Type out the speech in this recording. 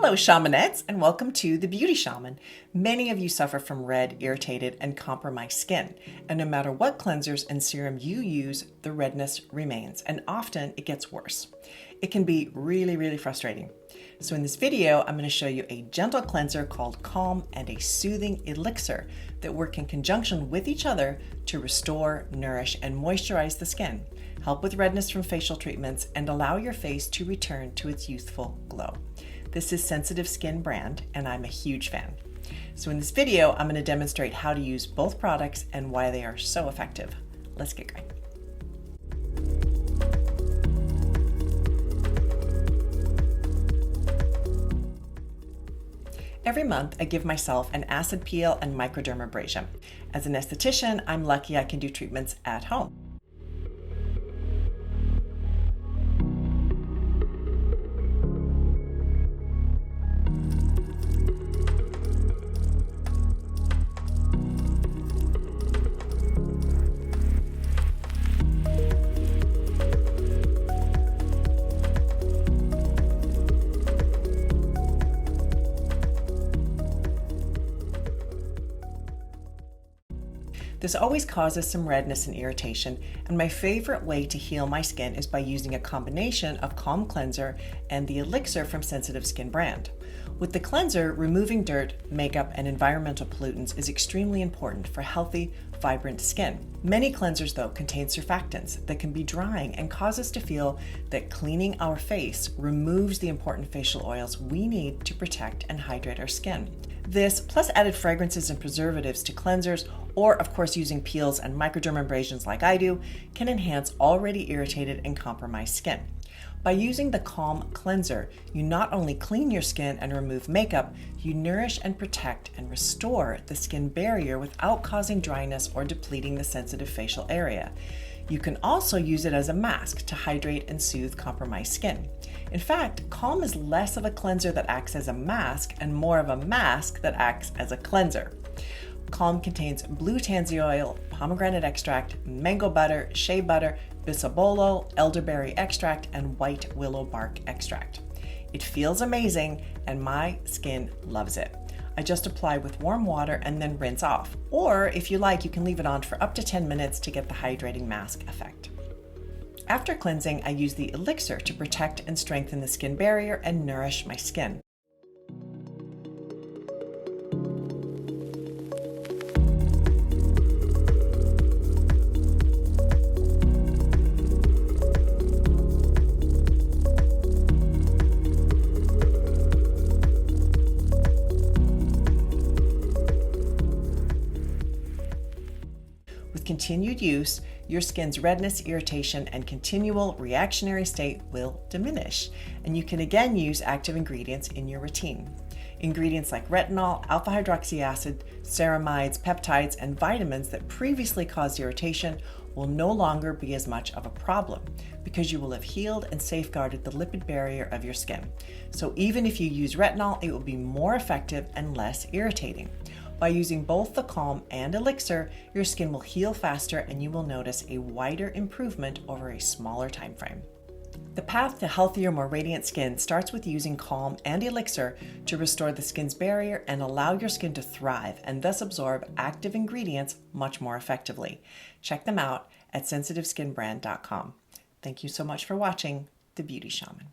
Hello Shamanettes and welcome to The Beauty Shaman. Many of you suffer from red, irritated, and compromised skin. And no matter what cleansers and serum you use, the redness remains and often it gets worse. It can be really frustrating. So in this video, I'm going to show you a gentle cleanser called Calm and a soothing elixir that work in conjunction with each other to restore, nourish, and moisturize the skin, help with redness from facial treatments, and allow your face to return to its youthful glow. This is Sensitive Skin brand, and I'm a huge fan. So in this video, I'm going to demonstrate how to use both products and why they are so effective. Let's get going. Every month, I give myself an acid peel and microdermabrasion. As an esthetician, I'm lucky I can do treatments at home. This always causes some redness and irritation, and my favorite way to heal my skin is by using a combination of Calm Cleanser and the Elixir from Sensitive Skin brand. With the cleanser, removing dirt, makeup, and environmental pollutants is extremely important for healthy, vibrant skin. Many cleansers, though, contain surfactants that can be drying and cause us to feel that cleaning our face removes the important facial oils we need to protect and hydrate our skin. This, plus added fragrances and preservatives to cleansers, or of course using peels and microdermabrasions like I do, can enhance already irritated and compromised skin. By using the Calm Cleanser, you not only clean your skin and remove makeup, you nourish and protect and restore the skin barrier without causing dryness or depleting the sensitive facial area. You can also use it as a mask to hydrate and soothe compromised skin. In fact, Calm is less of a cleanser that acts as a mask and more of a mask that acts as a cleanser. Calm contains blue tansy oil, pomegranate extract, mango butter, shea butter, bisabolol, elderberry extract, and white willow bark extract. It feels amazing and my skin loves it. I just apply with warm water and then rinse off. Or if you like, you can leave it on for up to 10 minutes to get the hydrating mask effect. After cleansing, I use the elixir to protect and strengthen the skin barrier and nourish my skin. With continued use, your skin's redness, irritation, and continual reactionary state will diminish, and you can again use active ingredients in your routine. Ingredients like retinol, alpha hydroxy acid, ceramides, peptides, and vitamins that previously caused irritation will no longer be as much of a problem because you will have healed and safeguarded the lipid barrier of your skin. So even if you use retinol, it will be more effective and less irritating. By using both the Calm and Elixir, your skin will heal faster and you will notice a wider improvement over a smaller time frame. The path to healthier, more radiant skin starts with using Calm and Elixir to restore the skin's barrier and allow your skin to thrive and thus absorb active ingredients much more effectively. Check them out at sensitiveskinbrand.com. Thank you so much for watching The Beauty Shaman.